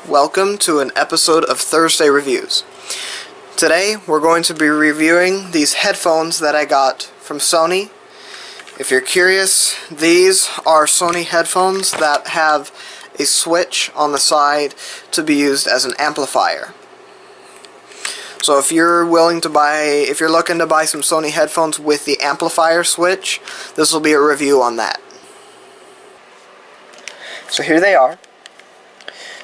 Welcome to an episode of Thursday Reviews. Today we're going to be reviewing these headphones that I got from Sony. If you're curious, these are Sony headphones that have a switch on the side to be used as an amplifier. So if you're looking to buy some Sony headphones with the amplifier switch, this will be a review on that. So here they are.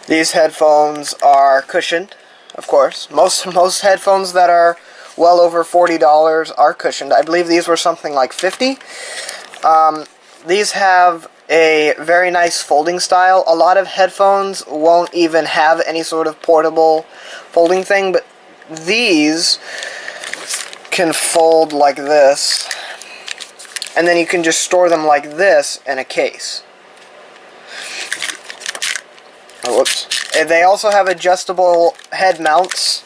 These headphones are cushioned, of course. Most headphones that are well over $40 are cushioned. I believe these were something like $50. These have a very nice folding style. A lot of headphones won't even have any sort of portable folding thing, but these can fold like this, and then you can just store them like this in a case. Whoops. They also have adjustable head mounts,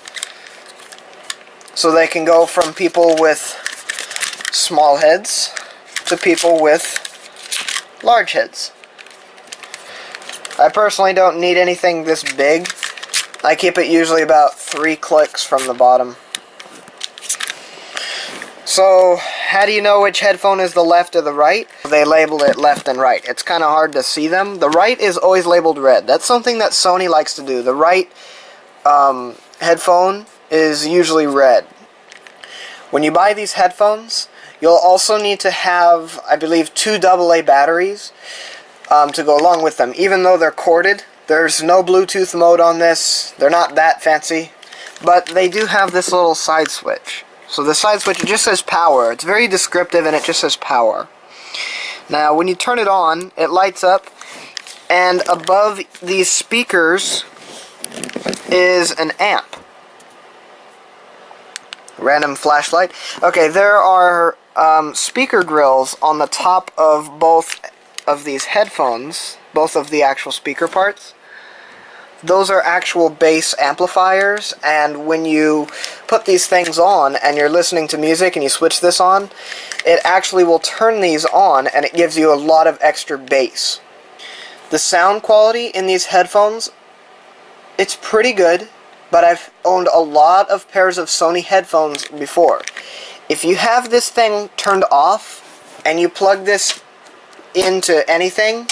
so they can go from people with small heads to people with large heads. I personally don't need anything this big. I keep it usually about 3 clicks from the bottom. So, how do you know which headphone is the left or the right? They label it left and right. It's kind of hard to see them. The right is always labeled red. That's something that Sony likes to do. The right headphone is usually red. When you buy these headphones, you'll also need to have, I believe, 2 AA batteries to go along with them. Even though they're corded, there's no Bluetooth mode on this. They're not that fancy. But they do have this little side switch. So the side switch, it just says power. It's very descriptive and it just says power. Now when you turn it on, it lights up, and above these speakers is an amp. Random flashlight. Okay, there are speaker grills on the top of both of these headphones, both of the actual speaker parts. Those are actual bass amplifiers, and when you put these things on and you're listening to music and you switch this on, it actually will turn these on and it gives you a lot of extra bass. The sound quality in these headphones, it's pretty good, but I've owned a lot of pairs of Sony headphones before. If you have this thing turned off and you plug this into anything,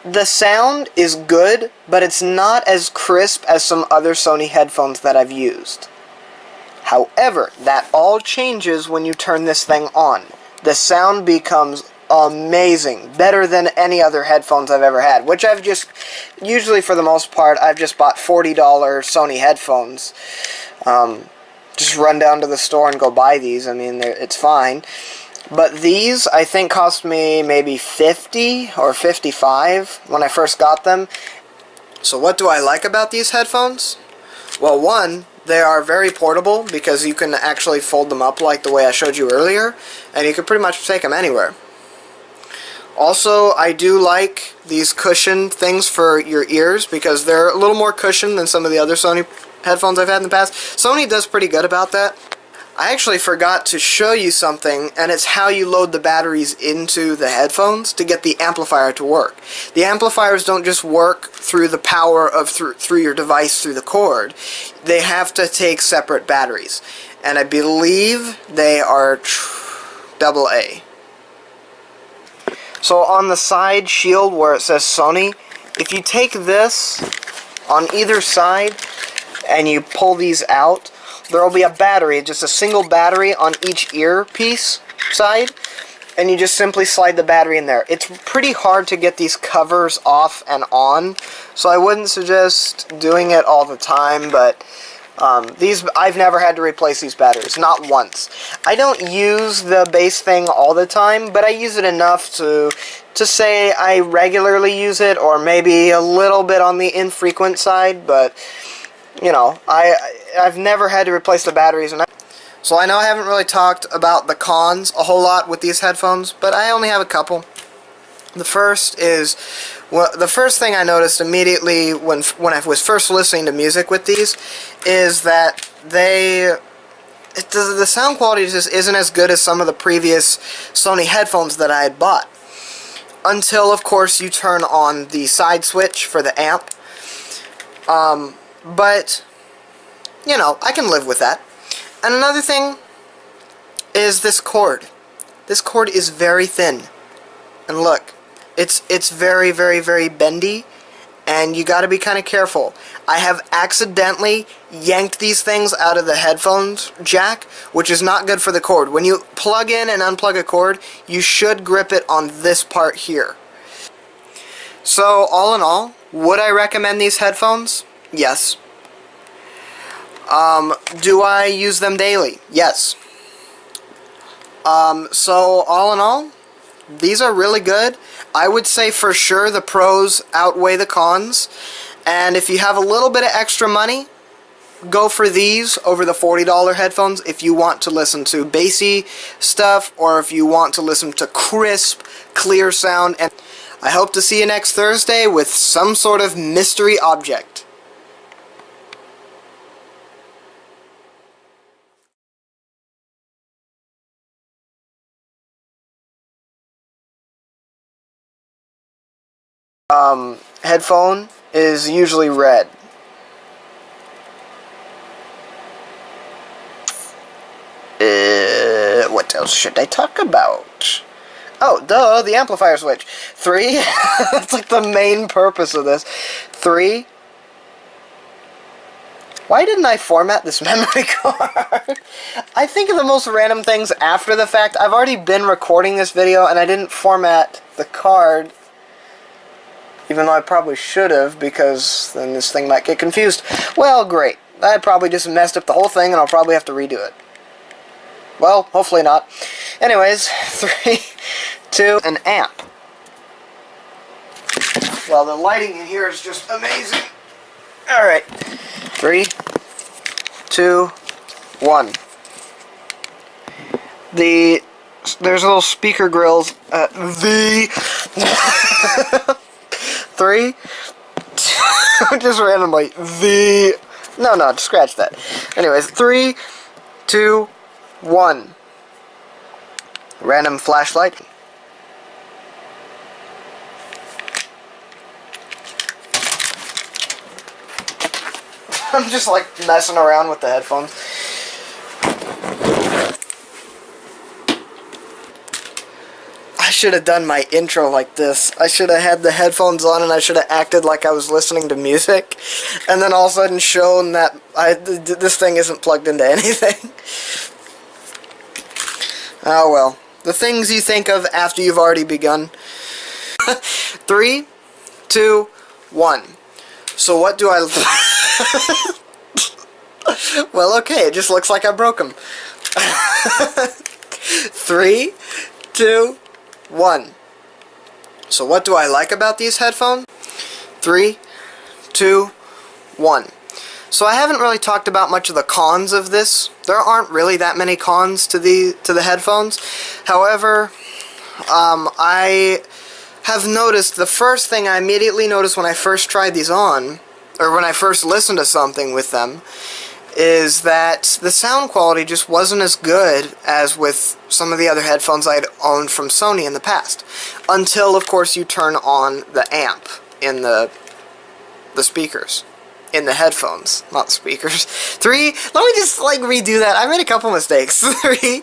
the sound is good, but it's not as crisp as some other Sony headphones that I've used. However, that all changes when you turn this thing on. The sound becomes amazing, better than any other headphones I've ever had, which I've just, usually for the most part, I've just bought $40 Sony headphones. Just run down to the store and go buy these. I mean, it's fine. But these, I think, cost me maybe $50 or $55 when I first got them. So what do I like about these headphones? Well, one, they are very portable because you can actually fold them up like the way I showed you earlier, and you can pretty much take them anywhere. Also, I do like these cushion things for your ears because they're a little more cushioned than some of the other Sony headphones I've had in the past. Sony does pretty good about that. I actually forgot to show you something, and it's how you load the batteries into the headphones to get the amplifier to work. The amplifiers don't just work through the power of through your device through the cord. They have to take separate batteries, and I believe they are AA. So on the side shield where it says Sony, if you take this on either side and you pull these out, there will be a battery, just a single battery on each earpiece side, and you just simply slide the battery in there. It's pretty hard to get these covers off and on, so I wouldn't suggest doing it all the time, but I've never had to replace these batteries, not once. I don't use the bass thing all the time, but I use it enough to say I regularly use it, or maybe a little bit on the infrequent side, but you know, I've never had to replace the batteries. So I know I haven't really talked about the cons a whole lot with these headphones, but I only have a couple. The first is, well, the first thing I noticed immediately when I was first listening to music with these is that the sound quality just isn't as good as some of the previous Sony headphones that I had bought. until, of course, you turn on the side switch for the amp. But, you know, I can live with that. And another thing is this cord. This cord is very thin. And look, it's very, very, very bendy, and you gotta be kind of careful. I have accidentally yanked these things out of the headphones jack, which is not good for the cord. When you plug in and unplug a cord, you should grip it on this part here. So, all in all, would I recommend these headphones? Yes. Do I use them daily? Yes. So, all in all, these are really good. I would say for sure the pros outweigh the cons. And if you have a little bit of extra money, go for these over the $40 headphones if you want to listen to bassy stuff, or if you want to listen to crisp, clear sound. And I hope to see you next Thursday with some sort of mystery object. Headphone is usually red. What else should I talk about? Oh, duh, the amplifier switch. 3, that's like the main purpose of this. 3. Why didn't I format this memory card? I think of the most random things after the fact. I've already been recording this video and I didn't format the card. Even though I probably should have, because then this thing might get confused. Well, great. I probably just messed up the whole thing and I'll probably have to redo it. Well, hopefully not. Anyways, 3, 2, an amp. Well, the lighting in here is just amazing. Alright. 3, 2, 1. There's little speaker grills. 3, 2, just randomly. No, scratch that. Anyways, 3, 2, 1. Random flashlight. I'm just like messing around with the headphones. I should have done my intro like this. I should have had the headphones on and I should have acted like I was listening to music, and then all of a sudden shown that this thing isn't plugged into anything. Oh well. The things you think of after you've already begun. 3, 2, 1. So what do I... Well, okay, it just looks like I broke them. 3, 2, 1. So what do I like about these headphones? 3, 2, 1. So I haven't really talked about much of the cons of this. There aren't really that many cons to the headphones. However, I have noticed, the first thing I immediately noticed when I first tried these on, or when I first listened to something with them, is that the sound quality just wasn't as good as with some of the other headphones I'd owned from Sony in the past. Until, of course, you turn on the amp in the speakers. In the headphones, not the speakers. 3, let me just like redo that. I made a couple mistakes. 3,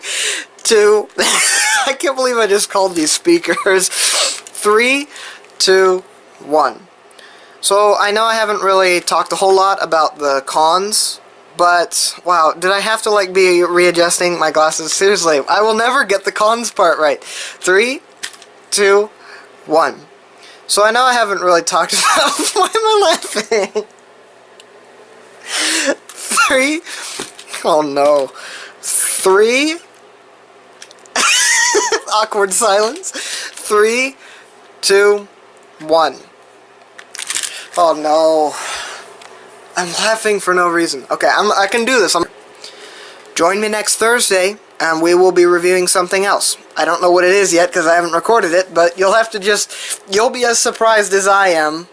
2, I can't believe I just called these speakers. 3, 2, 1. So I know I haven't really talked a whole lot about the cons, but wow, did I have to like be readjusting my glasses? Seriously, I will never get the cons part right. 3, 2, 1. So I know I haven't really talked about... Why am I laughing? 3, oh no, 3, awkward silence, 3, 2, 1, oh no, I'm laughing for no reason. Okay, I can do this. Join me next Thursday, and we will be reviewing something else. I don't know what it is yet, because I haven't recorded it, but you'll have to you'll be as surprised as I am.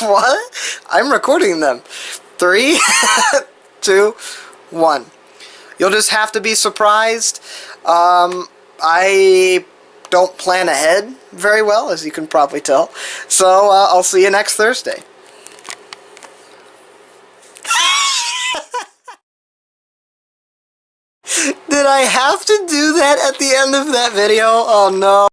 What? I'm recording them. 3, 2, 1. You'll just have to be surprised. I don't plan ahead very well, as you can probably tell. So, I'll see you next Thursday. Did I have to do that at the end of that video? Oh no.